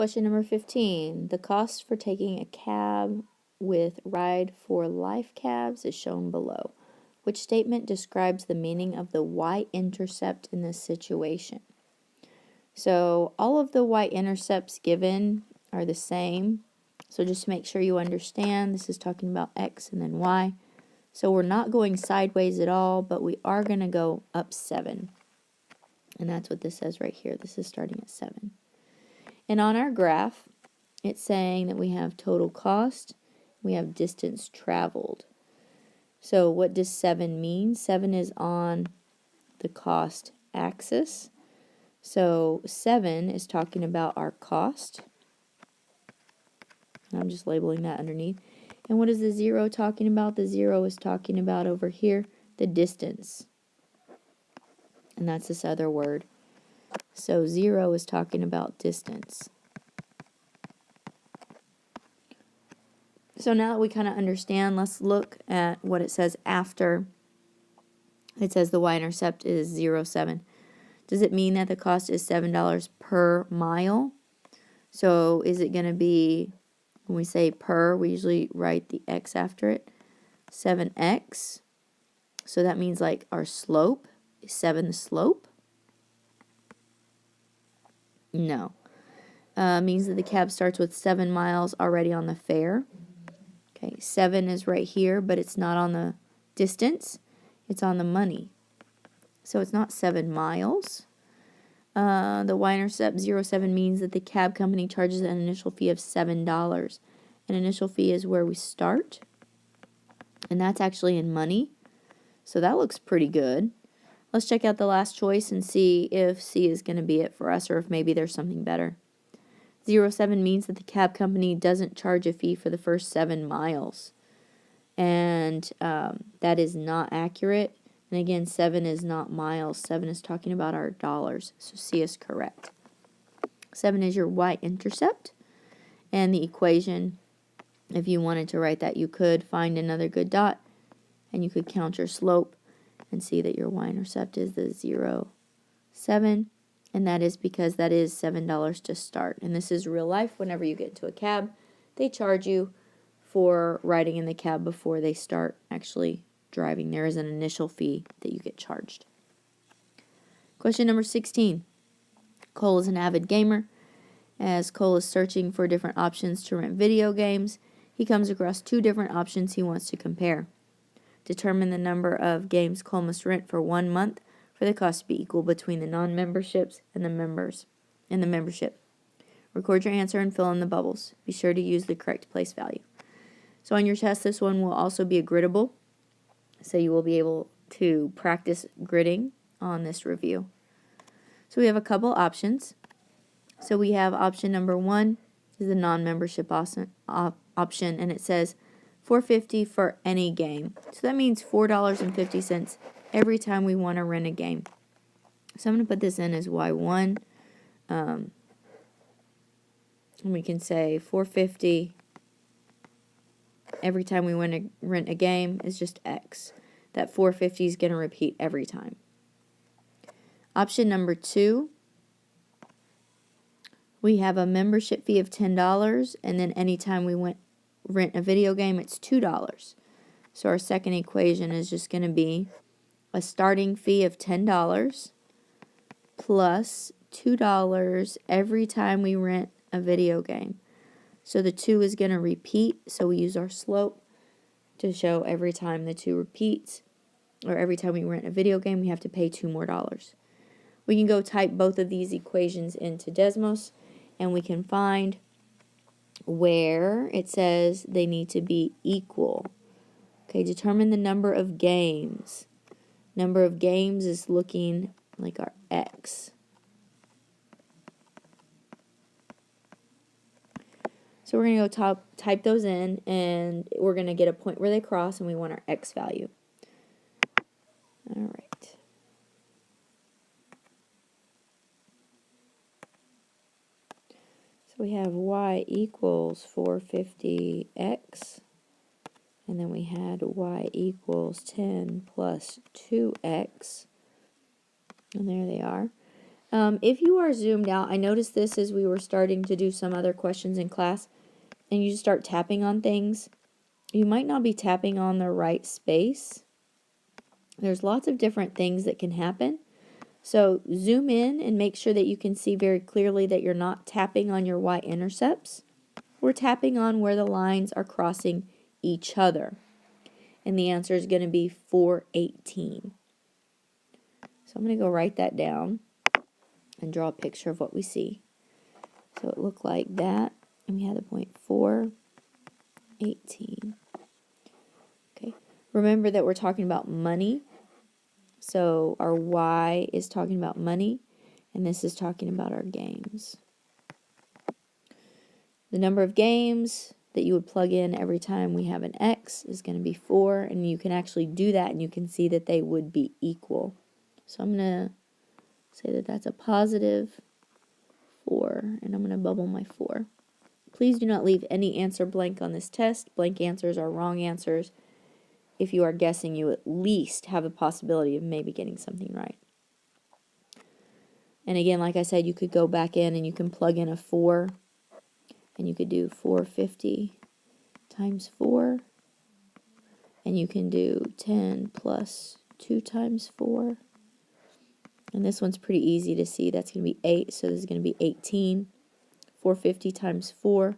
Question number 15. The cost for taking a cab with ride for life cabs is shown below. Which statement describes the meaning of the y-intercept in this situation? So all of the y-intercepts given are the same. So just to make sure you understand, this is talking about x and then y. So we're not going sideways at all, but we are going to go up 7. And that's what this says right here. This is starting at 7. And on our graph, it's saying that we have total cost, we have distance traveled. So what does 7 mean? 7 is on the cost axis. So 7 is talking about our cost. I'm just labeling that underneath. And what is the 0 talking about? The 0 is talking about over here, the distance. And that's this other word. So 0 is talking about distance. So now that we kind of understand, let's look at what it says after. It says the y-intercept is 0, 7. Does it mean that the cost is $7 per mile? So is it going to be, when we say per, we usually write the x after it, 7x. So that means like our slope, is 7 the slope? No. Means that the cab starts with 7 miles already on the fare. Okay, 7 is right here, but it's not on the distance. It's on the money. So it's not 7 miles. The y-intercept 07 means that the cab company charges an initial fee of $7. An initial fee is where we start. And that's actually in money. So that looks pretty good. Let's check out the last choice and see if C is going to be it for us or if maybe there's something better. 07 means that the cab company doesn't charge a fee for the first 7 miles. And that is not accurate. And again, 7 is not miles. 7 is talking about our dollars. So C is correct. 7 is your y-intercept. And the equation, if you wanted to write that, you could find another good dot. And you could count your slope and see that your y-intercept is the 0, 7. And that is because that is $7 to start. And this is real life. Whenever you get into a cab, they charge you for riding in the cab before they start actually driving. There is an initial fee that you get charged. Question number 16. Cole is an avid gamer. As Cole is searching for different options to rent video games, he comes across 2 different options he wants to compare. Determine the number of games Cole must rent for 1 month for the cost to be equal between the non-memberships and the members and the membership. Record your answer and fill in the bubbles. Be sure to use the correct place value. So on your test, this one will also be a griddable. So you will be able to practice gridding on this review. So we have a couple options. So we have option number 1 is the non-membership option, and it says $4.50 for any game. So that means $4.50 every time we want to rent a game. So I'm going to put this in as Y1. And we can say $4.50 every time we want to rent a game is just X. That $4.50 is going to repeat every time. Option number 2, we have a membership fee of $10, and then anytime we rent a video game, it's $2. So our second equation is just going to be a starting fee of $10 plus $2 every time we rent a video game. So the 2 is going to repeat, so we use our slope to show every time the 2 repeats, or every time we rent a video game, we have to pay $2 more. We can go type both of these equations into Desmos, and we can find where it says they need to be equal. Okay, determine the number of games. Number of games is looking like our X. So we're going to go type those in, and we're going to get a point where they cross, and we want our X value. All right. So we have Y equals 450X. And then we had Y equals 10 plus 2X. And there they are. If you are zoomed out, I noticed this as we were starting to do some other questions in class, and you start tapping on things, you might not be tapping on the right space. There's lots of different things that can happen. So zoom in and make sure that you can see very clearly that you're not tapping on your y-intercepts. We're tapping on where the lines are crossing each other. And the answer is going to be 418. So I'm going to go write that down and draw a picture of what we see. So it looked like that, and we had the point 418. Okay. Remember that we're talking about money. So our Y is talking about money, and this is talking about our games. The number of games that you would plug in every time we have an X is going to be 4, and you can actually do that, and you can see that they would be equal. So I'm going to say that that's a positive 4, and I'm going to bubble my 4. Please do not leave any answer blank on this test. Blank answers are wrong answers. If you are guessing, you at least have a possibility of maybe getting something right. And again, like I said, you could go back in and you can plug in a 4, and you could do 450 times 4, and you can do 10 plus 2 times 4. And this one's pretty easy to see. That's going to be 8, so this is going to be 18. 450 times 4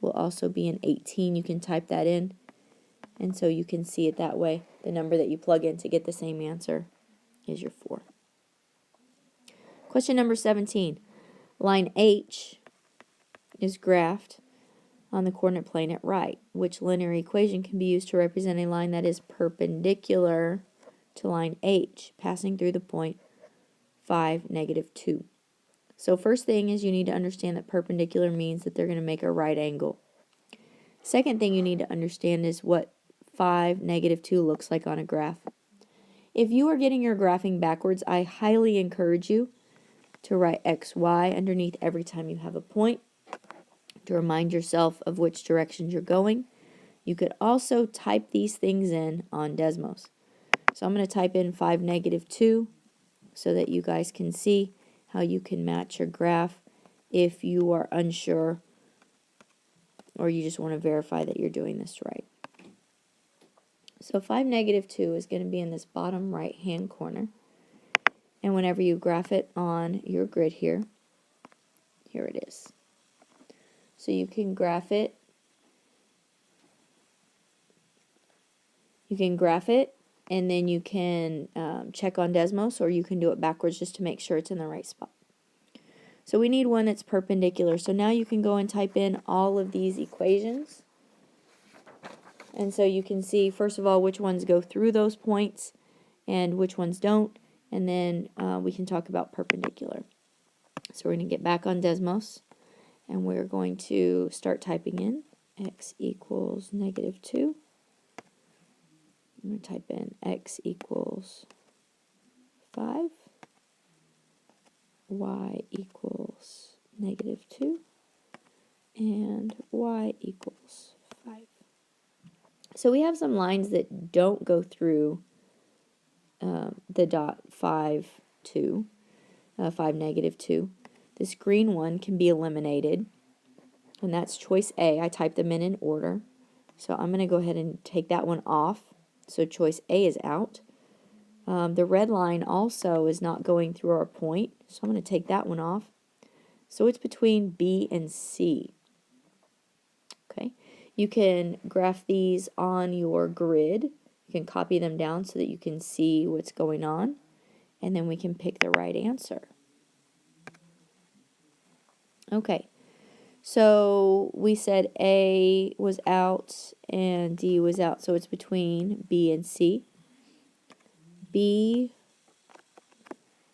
will also be an 18. You can type that in, and so you can see it that way. The number that you plug in to get the same answer is your 4. Question number 17. Line H is graphed on the coordinate plane at right. Which linear equation can be used to represent a line that is perpendicular to line H, passing through the point 5, negative 2? So first thing is you need to understand that perpendicular means that they're going to make a right angle. Second thing you need to understand is what 5, negative 2 looks like on a graph. If you are getting your graphing backwards, I highly encourage you to write XY underneath every time you have a point to remind yourself of which directions you're going. You could also type these things in on Desmos. So I'm going to type in 5, negative 2 so that you guys can see how you can match your graph if you are unsure or you just want to verify that you're doing this right. So 5, negative 2 is going to be in this bottom right hand corner. And whenever you graph it on your grid here, here it is. So you can graph it. You can graph it, and then you can check on Desmos, or you can do it backwards just to make sure it's in the right spot. So we need one that's perpendicular. So now you can go and type in all of these equations. And so you can see, first of all, which ones go through those points and which ones don't. And then we can talk about perpendicular. So we're going to get back on Desmos, and we're going to start typing in x equals negative 2. I'm going to type in x equals 5, y equals negative 2, and y equals 5. So we have some lines that don't go through the dot 5, 2, 5, negative 2. This green one can be eliminated, and that's choice A. I typed them in order. So I'm going to go ahead and take that one off. So choice A is out. The red line also is not going through our point, so I'm going to take that one off. So it's between B and C. Okay, you can graph these on your grid. You can copy them down so that you can see what's going on, and then we can pick the right answer. Okay, so we said A was out and D was out, so it's between B and C. B,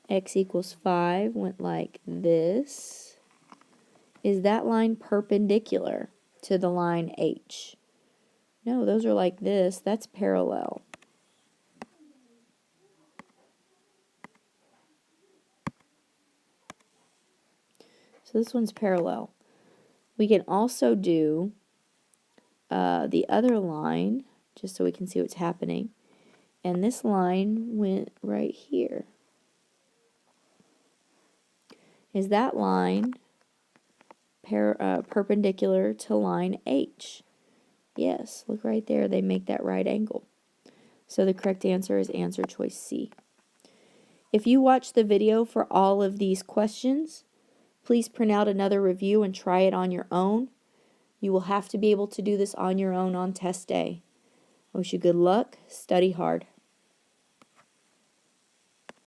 x equals 5 went like this. Is that line perpendicular to the line H? No, those are like this. That's parallel. So this one's parallel. We can also do the other line, just so we can see what's happening. And this line went right here. Is that line perpendicular to line H? Yes, look right there. They make that right angle. So the correct answer is answer choice C. If you watch the video for all of these questions, please print out another review and try it on your own. You will have to be able to do this on your own on test day. I wish you good luck. Study hard.